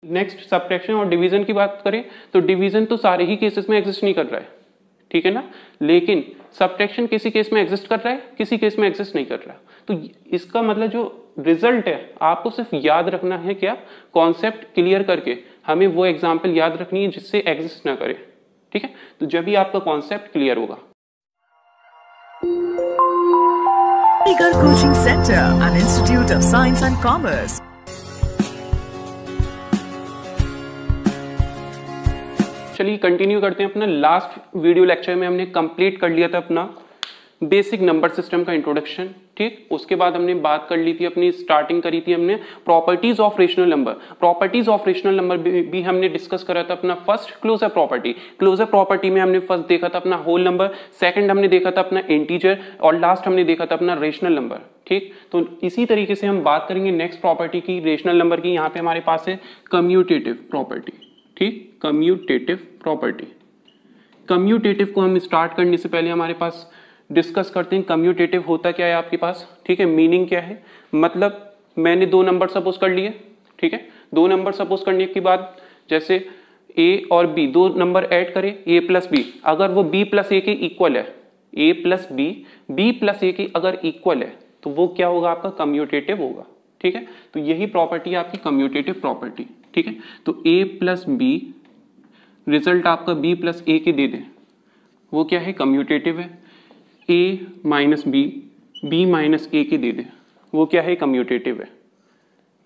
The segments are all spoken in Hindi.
नेक्स्ट सब्ट्रैक्शन और डिवीजन की बात करें तो डिवीजन तो सारे ही केसेस में एग्जिस्ट नहीं कर रहा है, ठीक है ना, लेकिन सब्ट्रैक्शन किसी केस में एग्जिस्ट कर रहा है, किसी केस में एग्जिस्ट नहीं कर रहा। तो इसका मतलब जो रिजल्ट है आपको सिर्फ याद रखना है, क्या कॉन्सेप्ट क्लियर करके हमें वो एग्जाम्पल याद रखनी है जिससे एग्जिस्ट ना करे, ठीक है। तो जब भी आपका कॉन्सेप्ट क्लियर होगा। Coaching Center, an institute of science and commerce. चलिए कंटिन्यू करते हैं अपना। लास्ट वीडियो लेक्चर में हमने कंप्लीट कर लिया था अपना बेसिक नंबर सिस्टम का इंट्रोडक्शन, ठीक। उसके बाद हमने बात कर ली थी अपनी, स्टार्टिंग करी थी हमने properties of rational number. Properties of rational number भी हमने डिस्कस करा था अपना first closure property. Closure property में हमने फर्स्ट देखा था अपना होल नंबर, सेकंड हमने देखा था अपना इंटीजर, और लास्ट हमने देखा था अपना रेशनल नंबर, ठीक। तो इसी तरीके से हम बात करेंगे नेक्स्ट प्रॉपर्टी की, रेशनल नंबर की। यहाँ पे हमारे पास है कम्यूटेटिव प्रॉपर्टी, ठीक, कम्यूटेटिव प्रॉपर्टी। कम्यूटेटिव को हम स्टार्ट करने से पहले हमारे पास डिस्कस करते हैं कम्यूटेटिव होता क्या है आपके पास, ठीक है। मीनिंग क्या है, मतलब मैंने दो नंबर सपोज कर लिए, ठीक है। दो नंबर सपोज करने के बाद जैसे a और b दो नंबर ऐड करें, a प्लस बी, अगर वो b प्लस a के इक्वल है, a plus B b plus a के अगर इक्वल है तो वो क्या होगा आपका कम्यूटेटिव होगा, ठीक है। तो यही प्रॉपर्टी है आपकी कम्यूटेटिव प्रॉपर्टी, ठीक है। तो a प्लस बी रिजल्ट आपका b प्लस a के दे दे, वो क्या है कम्यूटेटिव है। a minus B b minus a के दे दे, वो क्या है कम्यूटेटिव है।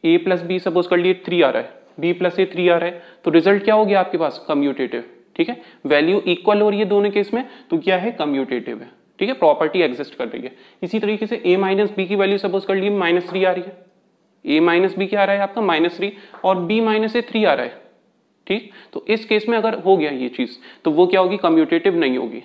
a प्लस बी सपोज कर लिए 3 आ रहा है, b प्लस a 3 आ रहा है, तो रिजल्ट क्या हो गया आपके पास कम्यूटेटिव, ठीक है। वैल्यू इक्वल हो रही है दोनों केस में, तो क्या है कम्यूटेटिव है, ठीक है। प्रॉपर्टी एग्जिस्ट कर रही है। इसी तरीके से a माइनस बी की वैल्यू सपोज कर लिए -3 आ रही है, a माइनस बी क्या आ रहा है आपका -3 और b माइनस a 3 आ रहा है, ठीक। तो इस केस में अगर हो गया ये चीज तो वो क्या होगी कम्यूटेटिव नहीं होगी।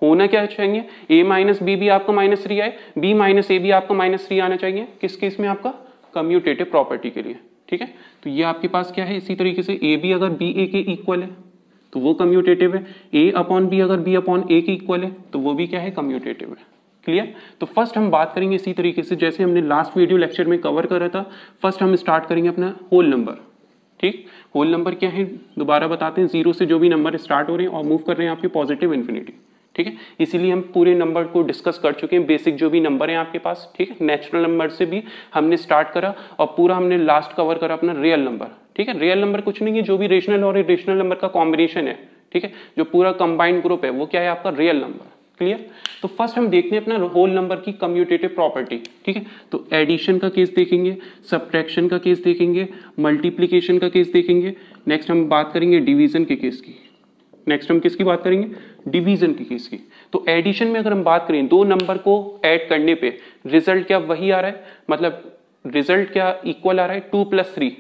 होना क्या चाहिए, a माइनस बी भी आपको -3 आए, b माइनस ए भी आपको -3 आना चाहिए, किस केस में आपका कम्यूटेटिव प्रॉपर्टी के लिए, ठीक है। तो ये आपके पास क्या है, इसी तरीके से a भी अगर b a के इक्वल है तो वो कम्यूटेटिव है, a अपॉन b अगर b अपॉन a के इक्वल है तो वो भी क्या है कम्यूटेटिव है। क्लियर। तो फर्स्ट हम बात करेंगे इसी तरीके से जैसे हमने लास्ट वीडियो लेक्चर में कवर करा था। फर्स्ट हम स्टार्ट करेंगे अपना होल नंबर, ठीक। होल नंबर क्या है दोबारा बताते हैं, जीरो से जो भी नंबर स्टार्ट हो रहे हैं और मूव कर रहे हैं आपके पॉजिटिव इन्फिनिटी, ठीक है। इसीलिए हम पूरे नंबर को डिस्कस कर चुके हैं, बेसिक जो भी नंबर हैं आपके पास, ठीक है। नेचुरल नंबर से भी हमने स्टार्ट करा और पूरा हमने लास्ट कवर करा अपना रियल नंबर, ठीक है। रियल नंबर कुछ नहीं है, जो भी रेशनल और इरेशनल नंबर का कॉम्बिनेशन है, ठीक है, जो पूरा कंबाइंड ग्रुप है वो क्या है आपका रियल नंबर। क्लियर। तो फर्स्ट हम देखते हैं अपना होल नंबर की कम्यूटेटिव प्रॉपर्टी, ठीक है। तो एडिशन का केस देखेंगे, सब्ट्रैक्शन का केस देखेंगे, मल्टीप्लिकेशन का केस देखेंगे, नेक्स्ट हम बात करेंगे डिवीजन के केस की, नेक्स्ट हम किसकी बात करेंगे डिवीजन की केस की। तो एडिशन में अगर हम बात करें दो नंबर को ऐड करने पे रिजल्ट क्या वही आ रहा है, मतलब रिजल्ट क्या इक्वल आ रहा है 2 + 3,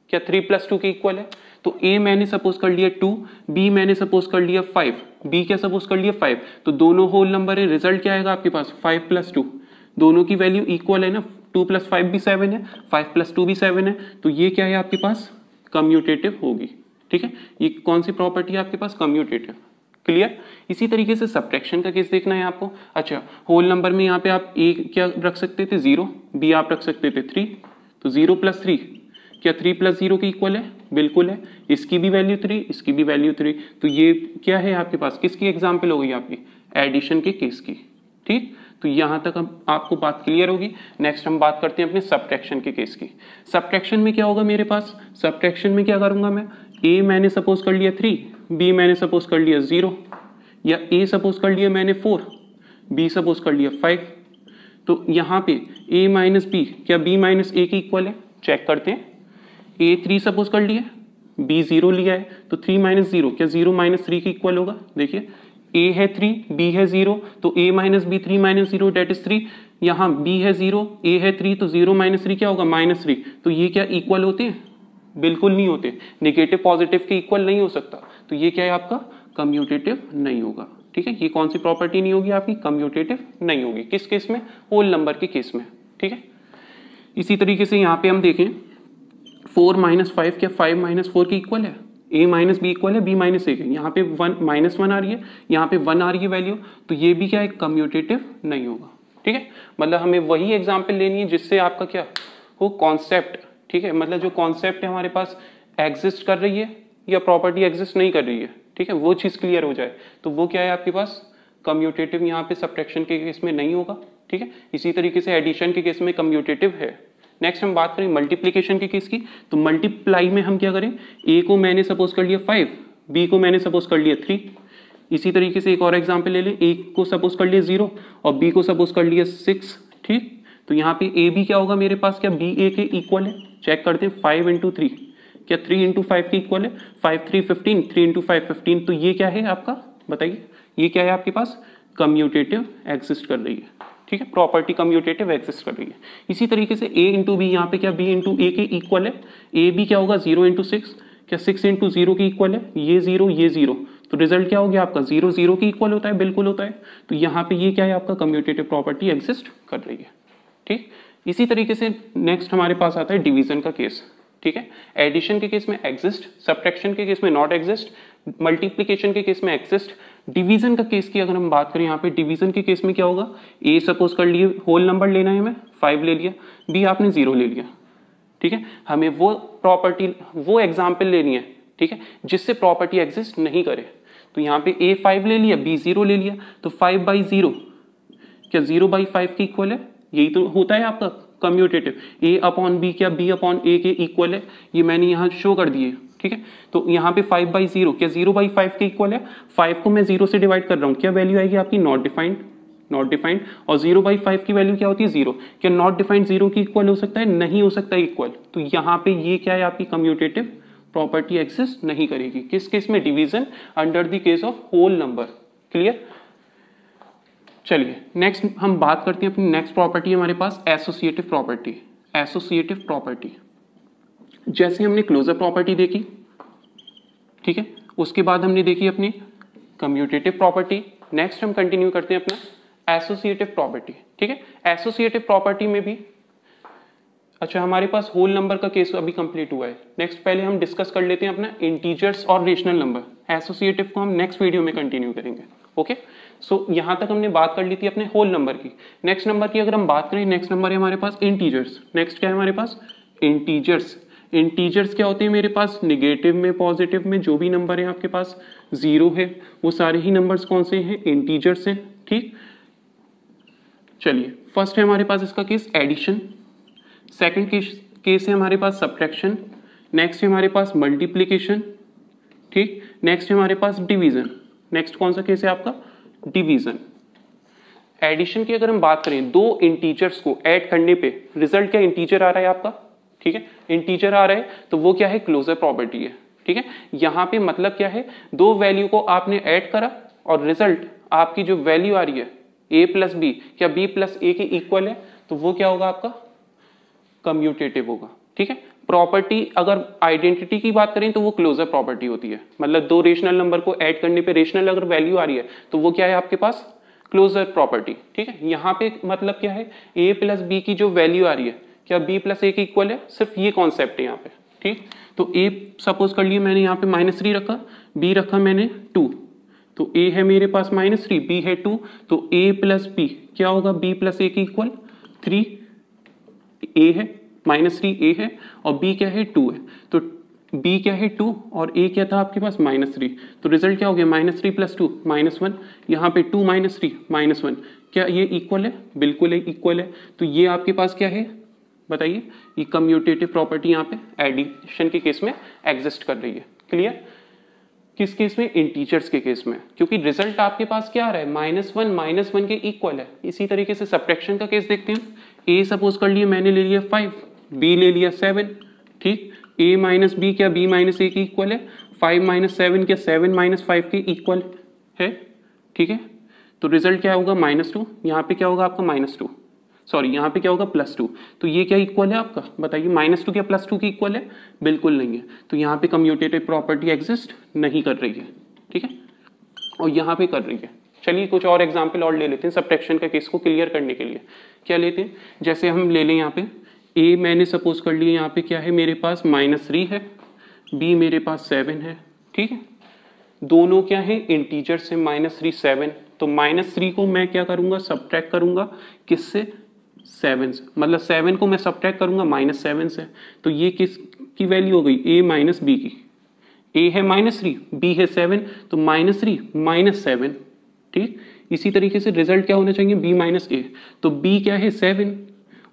क्या 3 + 2 के इक्वल है। तो a मैंने सपोज कर लिया 2, b मैंने सपोज कर लिया 5, b क्या सपोज कर लिया 5, तो दोनों होल नंबर है, रिजल्ट क्या आएगा आपके पास 5 + 2, दोनों की वैल्यू इक्वल है ना, 2 + 5 भी 7 है, 5 + 2 भी 7 है, तो ये क्या है आपके पास कम्यूटेटिव होगी, ठीक है। ये कौन सी प्रॉपर्टी है आपके पास कम्यूटेटिव। क्लियर। इसी तरीके से सब्ट्रैक्शन का केस देखना है आपको। अच्छा, होल नंबर में यहाँ पे आप a क्या रख सकते थे 0, b आप रख सकते थे 3, तो 0 + 3 क्या 3 + 0 के इक्वल है, बिल्कुल है। इसकी भी वैल्यू 3, इसकी भी वैल्यू 3, तो ये क्या है आपके पास किसकी एग्जाम्पल हो गई आपकी एडिशन के केस की, ठीक। तो यहां तक हम आपको बात क्लियर होगी। नेक्स्ट हम बात करते हैं अपने सब्ट्रैक्शन के केस की। सब्ट्रैक्शन में क्या होगा मेरे पास, सब्ट्रैक्शन में क्या करूंगा मैं, a मैंने सपोज कर लिया 3, b मैंने सपोज कर लिया 0, या a सपोज कर लिया मैंने 4, b सपोज कर लिया 5, तो यहाँ पे a माइनस बी क्या b माइनस a के इक्वल है, चेक करते हैं। a 3 सपोज कर लिया, b 0 लिया है, तो 3 - 0 क्या 0 - 3 के इक्वल होगा। देखिए a है 3, b है 0, तो a minus B 3 - 0 that is 3, यहाँ b है 0, a है 3, तो 0 - 3 क्या होगा -3, तो ये क्या इक्वल होते हैं, बिल्कुल नहीं होते, नेगेटिव पॉजिटिव के इक्वल नहीं हो सकता, तो ये क्या है आपका कम्यूटेटिव नहीं होगा, ठीक है। ये कौन सी प्रॉपर्टी नहीं होगी आपकी कम्यूटेटिव नहीं होगी, किस केस में, होल नंबर के केस में, ठीक है। इसी तरीके से यहाँ पे हम देखें 4 - 5 क्या 5 - 4 के इक्वल है, a माइनस बी इक्वल है b माइनस ए के, यहाँ पे 1 -1 आ रही है, यहाँ पे 1 आ रही है वैल्यू, तो ये भी क्या है कम्यूटेटिव नहीं होगा, ठीक है। मतलब हमें वही एग्जाम्पल लेनी है जिससे आपका क्या हो कॉन्सेप्ट, ठीक है, मतलब जो कॉन्सेप्ट है हमारे पास एग्जिस्ट कर रही है या प्रॉपर्टी एग्जिस्ट नहीं कर रही है, ठीक है, वो चीज़ क्लियर हो जाए तो वो क्या है आपके पास कम्यूटेटिव, यहाँ पे सब्ट्रैक्शन के केस में नहीं होगा, ठीक है। इसी तरीके से एडिशन के केस में कम्यूटेटिव है। नेक्स्ट हम बात करें मल्टीप्लीकेशन के केस की, तो मल्टीप्लाई में हम क्या करें, ए को मैंने सपोज कर लिया 5, बी को मैंने सपोज कर लिया 3। इसी तरीके से एक और एग्जांपल ले लें, ए को सपोज कर लिया 0 और बी को सपोज कर लिया 6, ठीक। तो यहाँ पे ए बी क्या होगा मेरे पास, क्या बी ए के इक्वल है, चेक करते हैं 5 इंटू 3, क्या 3 इंटू 5 के इक्वल है, 5 3 15, 3 इंटू 5 15। तो ये क्या है आपका, बताइए ये क्या है आपके पास, कम्यूटेटिव एग्जिस्ट कर रही है, ठीक है, प्रॉपर्टी कम्यूटेटिव एग्जिस्ट कर रही है। इसी तरीके से a इंटू बी, यहाँ पे क्या b इंटू ए के इक्वल है, ए बी क्या होगा 0 इंटू 6, क्या 6 इंटू 0 के इक्वल है, ये 0, तो रिजल्ट क्या हो गया आपका 0 0 के इक्वल होता है, बिल्कुल होता है। तो यहाँ पे ये क्या है आपका कम्यूटेटिव प्रॉपर्टी एग्जिस्ट कर रही है, ठीक। इसी तरीके से नेक्स्ट हमारे पास आता है डिवीजन का केस, ठीक है। एडिशन के केस में एग्जिस्ट, सब्ट्रैक्शन के केस में नॉट एग्जिस्ट, मल्टीप्लीकेशन के केस में एग्जिस्ट। डिवीजन का केस की अगर हम बात करें, यहाँ पे डिवीजन के केस में क्या होगा, ए सपोज कर लिए होल नंबर लेना है हमें 5 ले लिया, बी आपने 0 ले लिया, ठीक है। हमें वो प्रॉपर्टी, वो एग्जाम्पल लेनी है, ठीक है, जिससे प्रॉपर्टी एग्जिस्ट नहीं करे। तो यहाँ पे ए 5 ले लिया, बी 0 ले लिया, तो 5/0 क्या 0/5 के इक्वल है, यही तो होता है आपका कम्यूटेटिव। ए अपॉन बी क्या बी अपॉन ए के इक्वल है, ये मैंने यहाँ शो कर दिए, ठीक है। तो यहाँ पे 5/0 क्या 0/5 के इक्वल है, 5 को मैं 0 से डिवाइड कर रहा हूँ, क्या वैल्यू आएगी आपकी नॉट डिफाइंड, और 0/5 की वैल्यू क्या होती है 0, क्या नॉट डिफाइंड 0 की इक्वल हो सकता है, नहीं हो सकता इक्वल। तो यहाँ पे ये क्या है आपकी कम्यूटेटिव प्रॉपर्टी एक्सिस्ट नहीं करेगी, किस केस में, division under the case of whole number, clear. चलिए नेक्स्ट हम बात करते हैं अपनी नेक्स्ट प्रॉपर्टी हमारे पास एसोसिएटिव प्रॉपर्टी। एसोसिएटिव प्रॉपर्टी जैसे हमने क्लोजर प्रॉपर्टी देखी, ठीक है, उसके बाद हमने देखी अपनी कम्यूटेटिव प्रॉपर्टी। नेक्स्ट हम कंटिन्यू करते हैं अपना एसोसिएटिव प्रॉपर्टी, ठीक है। एसोसिएटिव प्रॉपर्टी में भी अच्छा हमारे पास होल नंबर का केस अभी कंप्लीट हुआ है। नेक्स्ट पहले हम डिस्कस कर लेते हैं अपना इंटीजर्स और रेशनल नंबर। एसोसिएटिव को हम नेक्स्ट वीडियो में कंटिन्यू करेंगे, ओके। सो यहां तक हमने बात कर ली थी अपने होल नंबर की। नेक्स्ट नंबर की अगर हम बात करें, नेक्स्ट नंबर है हमारे पास इंटीजर्स। नेक्स्ट क्या है हमारे पास, इंटीजर्स। इंटीजर्स क्या होते हैं मेरे पास, निगेटिव में पॉजिटिव में जो भी नंबर है आपके पास 0 है, वो सारे ही नंबर्स कौन से हैं, इंटीजर्स हैं, ठीक। चलिए फर्स्ट है हमारे पास इसका केस एडिशन, सेकंड केस है हमारे पास सब्ट्रैक्शन, नेक्स्ट है हमारे पास मल्टीप्लिकेशन, ठीक। नेक्स्ट है हमारे पास डिवीजन। नेक्स्ट कौन सा केस है आपका, डिवीजन। एडिशन की अगर हम बात करें, दो इंटीजर्स को ऐड करने पे रिजल्ट क्या इंटीजर आ रहा है आपका, ठीक है, इंटीजर आ रहा है, तो वो क्या है, क्लोजर प्रॉपर्टी है, ठीक है। यहां पे मतलब क्या है, दो वैल्यू को आपने ऐड करा और रिजल्ट आपकी जो वैल्यू आ रही है a प्लस बी क्या b प्लस ए के इक्वल है, तो वो क्या होगा आपका कम्यूटेटिव होगा, ठीक है। प्रॉपर्टी अगर आइडेंटिटी की बात करें तो वो क्लोजर प्रॉपर्टी होती है, मतलब दो रेशनल नंबर को ऐड करने पे रेशनल अगर वैल्यू आ रही है तो वो क्या है आपके पास क्लोजर प्रॉपर्टी, ठीक है। यहाँ पे मतलब क्या है, a प्लस बी की जो वैल्यू आ रही है क्या b प्लस ए के इक्वल है, सिर्फ ये कॉन्सेप्ट है यहाँ पे, ठीक। तो a सपोज कर लिए मैंने यहाँ पे -3 रखा, b रखा मैंने 2, तो a है मेरे पास -3, b है 2, तो a प्लस b क्या होगा, b प्लस ए के इक्वल 3, a है -3 a है और b क्या है 2 है, तो b क्या है 2 और a क्या था आपके पास -3, तो रिजल्ट क्या हो गया -3 प्लस 2 -1, यहाँ पे 2 -3 -1, क्या ये इक्वल है, बिल्कुल है इक्वल है। तो ये आपके पास क्या है बताइए, ये कम्यूटेटिव प्रॉपर्टी यहाँ पे एडिशन के केस में एग्जिस्ट कर रही है, क्लियर। किस केस में, इंटीजर्स के केस में, क्योंकि रिजल्ट आपके पास क्या आ रहा है -1 के इक्वल है। इसी तरीके से सब्ट्रैक्शन का केस देखते हैं, a सपोज कर लिए मैंने ले लिया 5, b ले लिया 7, ठीक। a माइनस बी क्या b माइनस ए के इक्वल है, 5 माइनस 7 क्या 7 माइनस 5 के इक्वल है, ठीक है। तो रिजल्ट क्या होगा -2, यहाँ पे क्या होगा आपका -2, सॉरी यहाँ पे क्या होगा +2, तो ये क्या इक्वल है आपका बताइए, -2 क्या +2 की इक्वल है, बिल्कुल नहीं है। तो यहाँ पे कम्यूटेटिव प्रॉपर्टी एग्जिस्ट नहीं कर रही है, ठीक है, और यहाँ पे कर रही है। चलिए कुछ और एग्जाम्पल और ले लेते हैं सब्ट्रैक्शन का केस को क्लियर करने के लिए। क्या लेते हैं, जैसे हम ले लें यहाँ पे a मैंने सपोज कर लिया यहाँ पे क्या है मेरे पास -3 है, b मेरे पास 7 है, ठीक है। दोनों क्या है इंटीजर से, -3 7, तो -3 को मैं क्या करूंगा सब्ट्रैक्ट करूंगा किससे, 7 से, मतलब 7 को मैं सब्ट्रैक्ट करूंगा -7 से, तो ये की वैल्यू हो गई a माइनस बी की। a है -3, b है 7, तो -3 -7, ठीक। इसी तरीके से रिजल्ट क्या होना चाहिए, b माइनस ए, तो b क्या है 7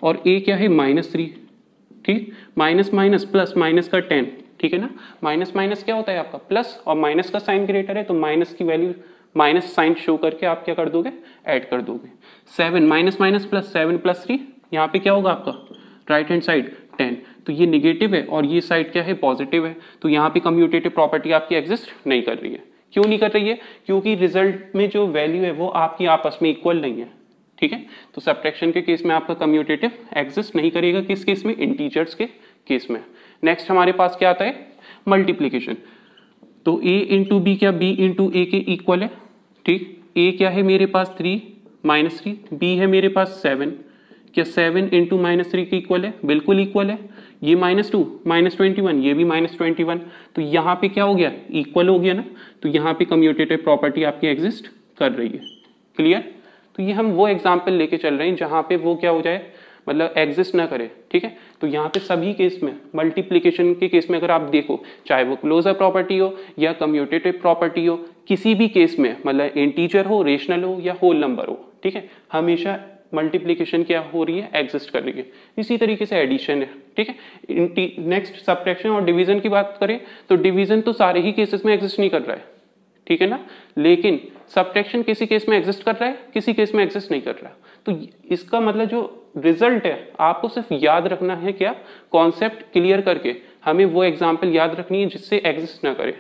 और a क्या है -3, ठीक। माइनस माइनस प्लस, माइनस का 10, ठीक है ना। माइनस माइनस क्या होता है आपका प्लस, और माइनस का साइन ग्रेटर है तो माइनस की वैल्यू, माइनस साइन शो करके आप क्या कर दोगे, ऐड कर दोगे। 7 माइनस माइनस प्लस, 7 प्लस 3, यहाँ पे क्या होगा आपका राइट हैंड साइड 10, तो ये निगेटिव है और ये साइड क्या है, पॉजिटिव है, तो यहाँ पे कम्यूटेटिव प्रॉपर्टी आपकी एग्जिस्ट नहीं कर रही है। क्यों नहीं कर रही है, क्योंकि रिजल्ट में जो वैल्यू है वो आपकी आपस में इक्वल नहीं है, ठीक है। तो सब्ट्रैक्शन के केस में आपका कम्यूटेटिव एग्जिस्ट नहीं करेगा, किस केस में, इंटीजर्स के केस में। नेक्स्ट हमारे पास क्या आता है, मल्टीप्लीकेशन। तो a इंटू बी क्या b इंटू ए के इक्वल है, ठीक। a क्या है मेरे पास 3 -3, b है मेरे पास 7, क्या 7 इंटू -3 के इक्वल है, बिल्कुल इक्वल है। ये -2 -21, ये भी -21, तो यहाँ पे क्या हो गया, इक्वल हो गया ना, तो यहाँ पे कम्यूटेटिव प्रॉपर्टी आपकी एग्जिस्ट कर रही है। क्लियर। तो ये हम वो एग्जाम्पल लेके चल रहे हैं जहाँ पे वो क्या हो जाए, मतलब एग्जिस्ट ना करे, ठीक है। तो यहाँ पे सभी केस में, मल्टीप्लिकेशन के केस में अगर आप देखो, चाहे वो क्लोजर प्रॉपर्टी हो या कम्यूटेटिव प्रॉपर्टी हो, किसी भी केस में, मतलब इंटीजर हो, रेशनल हो या होल नंबर हो, ठीक है, हमेशा मल्टीप्लिकेशन क्या हो रही है, एग्जिस्ट कर रही है। इसी तरीके से एडिशन है, ठीक है। नेक्स्ट सब्ट्रैक्शन और डिवीजन की बात करें तो डिवीजन तो सारे ही केसेस में एग्जिस्ट नहीं कर रहा है, ठीक है ना, लेकिन सब्ट्रैक्शन किसी केस में एग्जिस्ट कर रहा है, किसी केस में एग्जिस्ट नहीं कर रहा। तो इसका मतलब जो रिजल्ट है, आपको सिर्फ याद रखना है क्या, कॉन्सेप्ट क्लियर करके हमें वो एग्जाम्पल याद रखनी है जिससे एग्जिस्ट ना करे,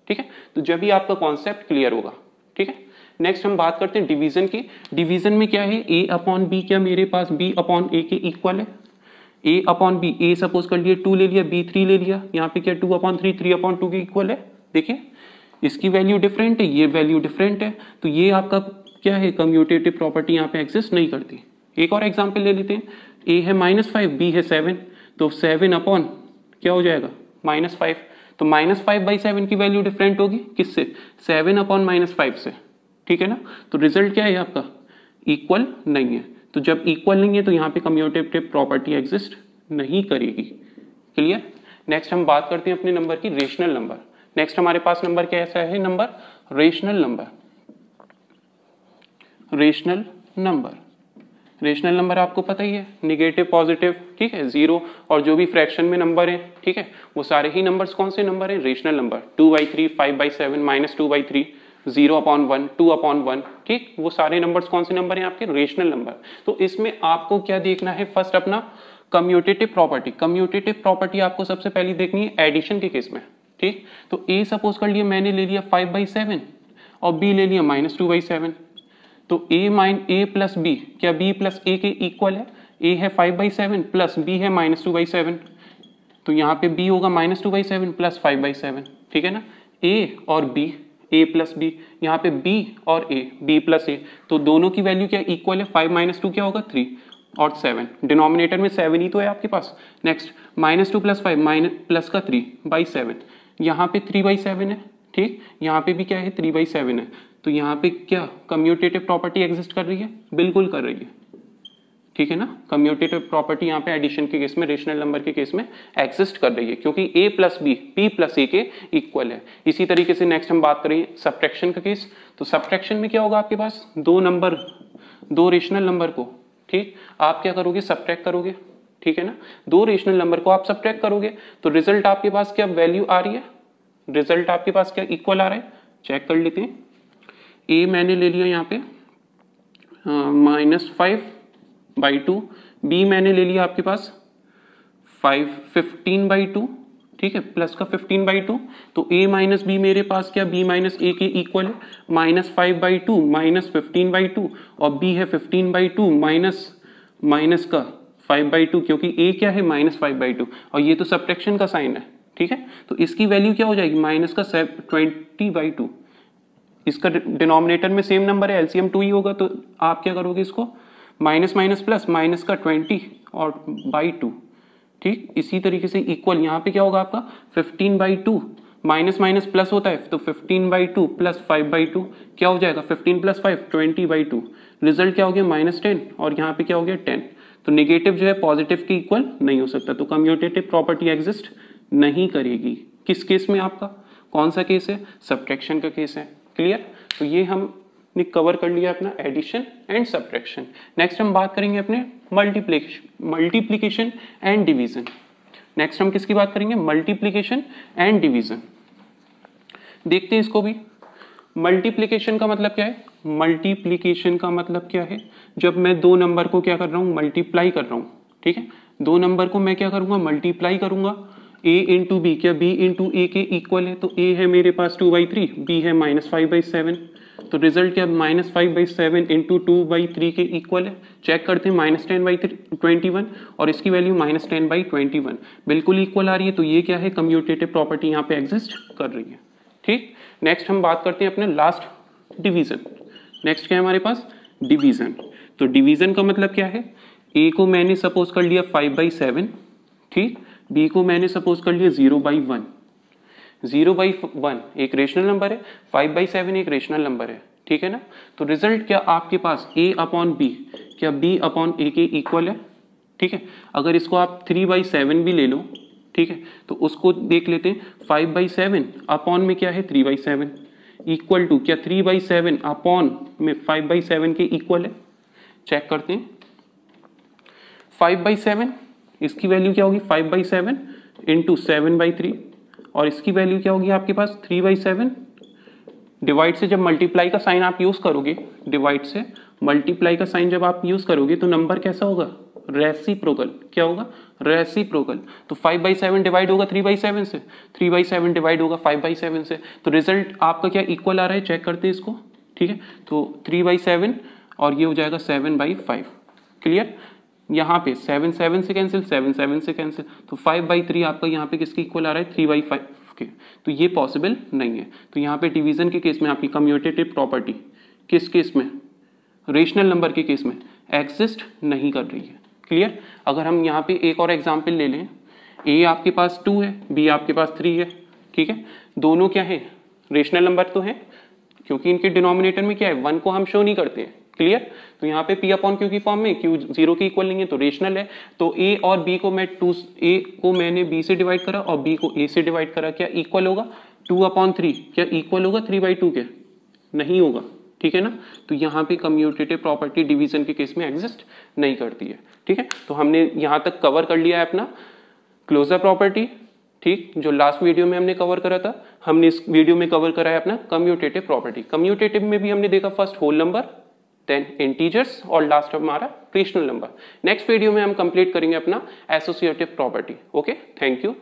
ठीक है। तो जब भी आपका कॉन्सेप्ट क्लियर होगा, ठीक है। नेक्स्ट हम बात करते हैं डिवीजन की। डिवीजन में क्या है, a अपॉन बी क्या मेरे पास b अपॉन ए के इक्वल है। a upon B, a suppose कर लिया 2 ले लिया, b 3 ले लिया, यहाँ पे क्या 2 अपॉन 3, 3 अपॉन 2 के इक्वल है। देखिए इसकी वैल्यू डिफरेंट है, ये वैल्यू डिफरेंट है, तो ये आपका क्या है, कम्यूटेटिव प्रॉपर्टी यहाँ पे एग्जिस्ट नहीं करती। एक और एग्जांपल ले लेते हैं, a है -5, b है 7, तो 7 अपॉन क्या हो जाएगा -5, तो -5/7 की वैल्यू डिफरेंट होगी किससे, 7 अपॉन -5 से, ठीक है ना। तो रिजल्ट क्या है आपका, इक्वल नहीं है। तो जब इक्वल नहीं है तो यहाँ पे कम्यूटेटिव प्रॉपर्टी एग्जिस्ट नहीं करेगी। क्लियर। नेक्स्ट हम बात करते हैं अपने नंबर की, रेशनल नंबर। नेक्स्ट हमारे पास नंबर कैसा है, number rational number. Rational number, rational number आपको पता ही है, निगेटिव पॉजिटिव, ठीक है, जीरो, और जो भी फ्रैक्शन में नंबर है, ठीक है, वो सारे ही नंबर्स कौन से नंबर हैं, रेशनल नंबर। 2/3, 5/7, -2/3, 0/1, 2/1, ठीक, वो सारे नंबर्स कौन से नंबर हैं आपके, रेशनल नंबर। तो इसमें आपको क्या देखना है, फर्स्ट अपना कम्यूटेटिव प्रॉपर्टी। कम्यूटेटिव प्रॉपर्टी आपको सबसे पहले देखनी है एडिशन के केस में, ठीक। तो a सपोज कर लिया मैंने ले लिया 5/7 और b ले लिया -2/7, तो a प्लस b क्या b प्लस a के इक्वल है। a है 5/7 प्लस b है -2/7, तो यहाँ पे b होगा -2/7 प्लस 5/7, ठीक है ना। a और b, a प्लस b, यहाँ पे b और a, b प्लस a, तो दोनों की वैल्यू क्या इक्वल है, 5 - 2 क्या होगा 3 और 7, डिनोमिनेटर में 7 ही तो है आपके पास। नेक्स्ट -2 + 5 प्लस का 3/7, यहाँ पे 3/7 है, ठीक, यहाँ पे भी क्या है 3/7 है, तो यहाँ पे क्या कम्यूटेटिव प्रॉपर्टी एग्जिस्ट कर रही है, बिल्कुल कर रही है, ठीक है ना। कम्यूटेटिव प्रॉपर्टी यहाँ पे एडिशन के केस में, रेशनल नंबर के केस में एग्जिस्ट कर रही है, क्योंकि a plus B, p plus a के इक्वल है। इसी तरीके से नेक्स्ट हम बात करें सब्ट्रैक्शन का केस, तो सब्ट्रैक्शन में क्या होगा आपके पास, दो रेशनल नंबर को, ठीक, आप क्या करोगे, सब्ट्रैक्ट करोगे, ठीक है ना। दो रेशनल नंबर को आप सब्ट्रैक्ट करोगे तो रिजल्ट आपके पास क्या वैल्यू आ रही है, रिजल्ट आपके पास क्या इक्वल आ रहा है, चेक कर लेते हैं। a मैंने ले लिया यहाँ पे -5/2, b मैंने ले लिया आपके पास 15/2, ठीक है, प्लस का 15/2, तो a माइनस बी मेरे पास क्या b माइनस a के इक्वल है, -5/2 -15/2, और b है 15/2 माइनस का 5/2, क्योंकि a क्या है -5/2, और ये तो सब्ट्रैक्शन का साइन है, ठीक है। तो इसकी वैल्यू क्या हो जाएगी, माइनस का 20/2, इसका डिनोमिनेटर में सेम नंबर है, एलसीएम 2 ही होगा, तो आप क्या करोगे, इसको माइनस माइनस प्लस, माइनस का 20 और /2, ठीक। इसी तरीके से इक्वल यहाँ पे क्या होगा आपका 15/2, माइनस माइनस प्लस होता है, तो 15/2 प्लस 5/2 क्या हो जाएगा, 15 + 5 20/2, रिजल्ट क्या हो गया -10, और यहाँ पे क्या हो गया 10। तो नेगेटिव जो है पॉजिटिव के इक्वल नहीं हो सकता, तो कम्यूटेटिव प्रॉपर्टी एग्जिस्ट नहीं करेगी। किस केस में आपका कौन सा केस है? सब्ट्रैक्शन का केस है। क्लियर? तो ये हमने कवर कर लिया अपना एडिशन एंड सब्ट्रैक्शन। नेक्स्ट हम बात करेंगे अपने मल्टीप्लिकेशन एंड डिवीजन। नेक्स्ट हम किसकी बात करेंगे? Multiplication and division. देखते हैं इसको भी। मल्टीप्लिकेशन का मतलब क्या है? मल्टीप्लिकेशन का मतलब क्या है? जब मैं दो नंबर को क्या कर रहा हूं? मल्टीप्लाई कर रहा हूं। ठीक है, दो नंबर को मैं क्या करूंगा? मल्टीप्लाई करूंगा। a इंटू बी, क्या b इंटू ए के इक्वल है? तो a है मेरे पास 2/3, b है -5/7, तो रिजल्ट क्या? -5/7 इंटू 2/3 के इक्वल है। चेक करते हैं, -10/21 और इसकी वैल्यू -10/21 बिल्कुल इक्वल आ रही है। तो ये क्या है? कम्यूटेटिव प्रॉपर्टी यहाँ पे एग्जिस्ट कर रही है। ठीक, नेक्स्ट हम बात करते हैं अपने लास्ट डिवीजन। नेक्स्ट क्या है हमारे पास? डिवीजन। तो डिवीजन का मतलब क्या है? a को मैंने सपोज कर लिया 5/7, ठीक, b को मैंने सपोज कर लिया 0/1। 0/1 एक रेशनल नंबर है, 5/7 एक रेशनल नंबर है, ठीक है ना। तो रिजल्ट क्या आपके पास? a अपॉन b, क्या b अपॉन a के इक्वल है? ठीक है, अगर इसको आप 3/7 भी ले लो, ठीक है, तो उसको देख लेते हैं। 5/7 अपॉन में क्या है? 3/7 इक्वल टू क्या? 3/7 अपॉन में 5/7 के इक्वल है। चेक करते हैं। 5/7 इसकी वैल्यू क्या होगी? 5/7 इंटू 7/3 और इसकी वैल्यू क्या होगी आपके पास? 3/7। डिवाइड से जब मल्टीप्लाई का साइन आप यूज करोगे, डिवाइड से मल्टीप्लाई का साइन जब आप यूज करोगे तो नंबर कैसा होगा? रेसिप्रोकल। क्या होगा? रेसिप्रोकल। तो 5/7 डिवाइड होगा 3/7 से, 3/7 डिवाइड होगा 5/7 से, तो रिजल्ट आपका क्या इक्वल आ रहा है? चेक करते हैं इसको। ठीक है, तो 3/7 और ये हो जाएगा 7/5। क्लियर? यहाँ पे 7 से कैंसिल, 7 से कैंसिल, तो 5/3 आपका यहाँ पे किसके इक्वल आ रहा है? 3/5 के। तो ये पॉसिबल नहीं है। तो यहाँ पे डिवीजन के केस में आपकी कम्यूटेटिव प्रॉपर्टी किस केस में? रेशनल नंबर के केस में एग्जिस्ट नहीं कर रही है। क्लियर? अगर हम यहाँ पे एक और एग्जाम्पल ले लें, a आपके पास 2 है, b आपके पास 3 है, ठीक है, दोनों क्या है? रेशनल नंबर तो है, क्योंकि इनके डिनोमिनेटर में क्या है? 1 को हम शो नहीं करते हैं। क्लियर? तो यहाँ पे p अपॉन q की फॉर्म में, q 0 के इक्वल नहीं है तो रेशनल है। तो a और b को मैं a को मैंने b से डिवाइड करा और b को a से डिवाइड करा, क्या इक्वल होगा? 2/3 क्या इक्वल होगा 3/2 के? नहीं होगा। ठीक है ना। तो यहाँ पे कम्यूटेटिव प्रॉपर्टी डिवीजन के केस में एग्जिस्ट नहीं करती है। ठीक है, तो हमने यहाँ तक कवर कर लिया है अपना क्लोजर प्रॉपर्टी। ठीक, जो लास्ट वीडियो में हमने कवर करा था, हमने इस वीडियो में कवर करा है अपना कम्यूटेटिव प्रॉपर्टी। कम्यूटेटिव में भी हमने देखा first whole number, then integers और लास्ट हमारा रेशनल नंबर। नेक्स्ट वीडियो में हम कंप्लीट करेंगे अपना associative property. Okay, thank you.